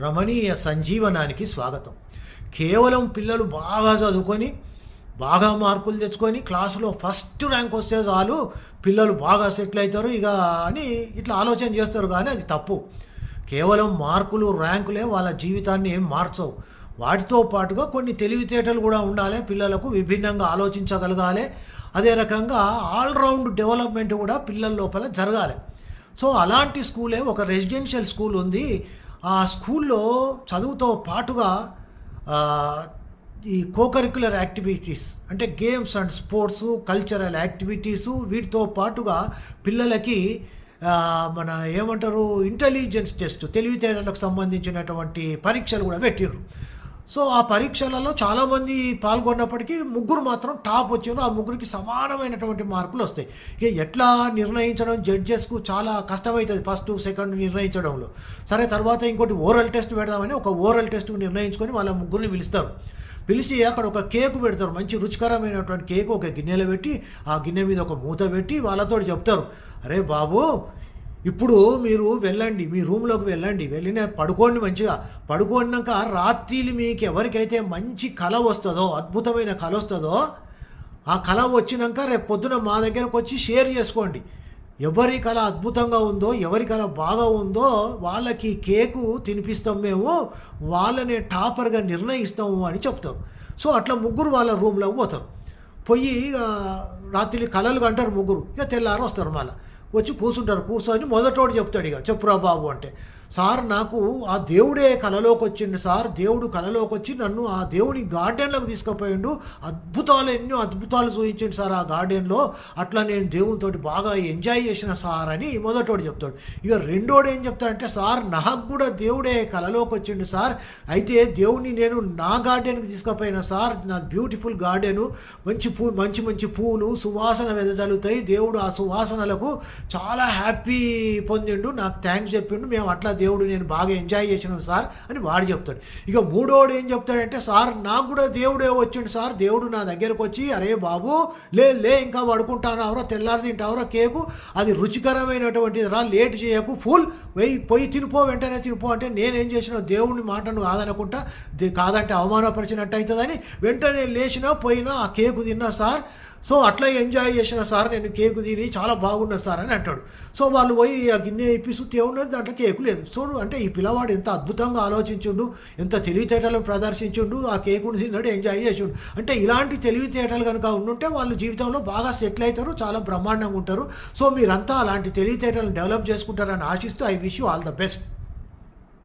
రమణీయ సంజీవనానికి స్వాగతం. కేవలం పిల్లలు బాగా చదువుకొని, బాగా మార్కులు తెచ్చుకొని, క్లాసులో ఫస్ట్ ర్యాంక్ వస్తే చాలు పిల్లలు బాగా సెటిల్ అవుతారు ఇక అని ఇట్లా ఆలోచన చేస్తారు. కానీ అది తప్పు. కేవలం మార్కులు, ర్యాంకులే వాళ్ళ జీవితాన్ని ఏం మార్చవు. వాటితో పాటుగా కొన్ని తెలివితేటలు కూడా ఉండాలి. పిల్లలకు విభిన్నంగా ఆలోచించగలగాలి. అదే రకంగా ఆల్రౌండ్ డెవలప్మెంట్ కూడా పిల్లల లోపల జరగాలి. సో అలాంటి స్కూలే ఒక రెసిడెన్షియల్ స్కూల్ ఉంది. ఆ స్కూల్లో చదువుతో పాటుగా ఈ కోకరిక్యులర్ యాక్టివిటీస్ అంటే games and sports, cultural activities, వీటితో పాటుగా పిల్లలకి మన ఏమంటారు ఇంటెలిజెన్స్ టెస్ట్, తెలివితేటలకు సంబంధించినటువంటి పరీక్షలు కూడా పెట్టిర్రు. సో ఆ పరీక్షలలో చాలామంది పాల్గొన్నప్పటికీ ముగ్గురు మాత్రం టాప్ వచ్చారు. ఆ ముగ్గురికి సమానమైనటువంటి మార్కులు వస్తాయి. ఇక ఎట్లా నిర్ణయించడం జడ్జెస్కు చాలా కష్టమవుతుంది ఫస్ట్ సెకండ్ నిర్ణయించడంలో. సరే, తర్వాత ఇంకోటి ఓరల్ టెస్ట్ పెడదామని ఒక ఓరల్ టెస్ట్ నిర్ణయించుకొని వాళ్ళ ముగ్గురిని పిలుస్తారు. పిలిచి అక్కడ ఒక కేకు పెడతారు. మంచి రుచికరమైనటువంటి కేకు ఒక గిన్నెలో పెట్టి, ఆ గిన్నె మీద ఒక మూత పెట్టి వాళ్ళతో చెప్తారు, అరే బాబు, ఇప్పుడు మీరు వెళ్ళండి, మీ రూమ్లోకి వెళ్ళండి, వెళ్ళిన పడుకోండి, మంచిగా పడుకున్నాక రాత్రిలు మీకు ఎవరికైతే మంచి కళ వస్తుందో, అద్భుతమైన కళ వస్తుందో, ఆ కళ వచ్చినాక రేపు పొద్దున మా దగ్గరకు వచ్చి షేర్ చేసుకోండి. ఎవరి కళ అద్భుతంగా ఉందో, ఎవరి కళ బాగా ఉందో వాళ్ళకి కేకు తినిపిస్తాం, మేము వాళ్ళనే టాపర్గా నిర్ణయిస్తాము అని చెప్తాం. సో అట్లా ముగ్గురు వాళ్ళ రూమ్లోకి పోతారు. పోయి రాత్రి కళలు కంటారు ముగ్గురు. ఇక తెల్లారు వస్తారు, మళ్ళీ వచ్చి కూర్చుంటారు. కూర్చొని మొదటోడు చెప్తాడు, ఇక చెప్పురా బాబు అంటే, సార్ నాకు ఆ దేవుడే కళలోకి వచ్చిండు సార్, దేవుడు కళలోకి వచ్చి నన్ను ఆ దేవుని గార్డెన్లోకి తీసుకుపోయిండు, అద్భుతాలు ఎన్నో అద్భుతాలు చూపించండి సార్ ఆ గార్డెన్లో, అట్లా నేను దేవునితో బాగా ఎంజాయ్ చేసిన సార్ అని మొదటోడు చెప్తాడు. ఇక రెండోడు ఏం చెప్తాడంటే, సార్ నాకు కూడా దేవుడే కళలోకి వచ్చిండు సార్, అయితే దేవుని నేను నా గార్డెన్కి తీసుకుపోయిన సార్, నా బ్యూటిఫుల్ గార్డెను, మంచి మంచి పూలు సువాసన వెదజల్లుతాయి, దేవుడు ఆ సువాసనలకు చాలా హ్యాపీ పొందిండు, నాకు థ్యాంక్స్ చెప్పిండు, మేము అట్లా దేవుడు నేను బాగా ఎంజాయ్ చేసినాను సార్ అని వాడు చెప్తాడు. ఇక మూడోడు ఏం చెప్తాడంటే, సార్ నాకు కూడా దేవుడే వచ్చిండు సార్, దేవుడు నా దగ్గరకు వచ్చి, అరే బాబు లే ఇంకా పడుకుంటానావరా, తెల్లారి తింటావరా కేకు, అది రుచికరమైనటువంటిది రా, లేట్ చేయకు, ఫుల్ పోయి తినిపో, వెంటనే తినిపో అంటే, నేనేం చేసిన దేవుని మాటను కాదనుకుంటా, కాదంటే అవమానపరిచినట్టు అవుతుందని వెంటనే లేచినా పోయినా ఆ కేకు తిన్నా సార్, సో అట్లా ఎంజాయ్ చేసిన సార్, నేను కేకు తిని చాలా బాగున్నా సార్ అని అంటాడు. సో వాళ్ళు పోయి ఆ గిన్నె ఇప్పి సుత్తి ఉన్నది, దాంట్లో కేకు లేదు. సో అంటే ఈ పిల్లవాడు ఎంత అద్భుతంగా ఆలోచించుండు, ఎంత తెలివితేటలు ప్రదర్శించుండు, ఆ కేకుని తిన్నాడు, ఎంజాయ్ చేసిండు. అంటే ఇలాంటి తెలివితేటలు కనుక ఉండుంటే వాళ్ళు జీవితంలో బాగా సెటిల్ అవుతారు, చాలా బ్రహ్మాండంగా ఉంటారు. సో మీరంతా అలాంటి తెలివితేటలను డెవలప్ చేసుకుంటారని ఆశిస్తూ I wish you all the best.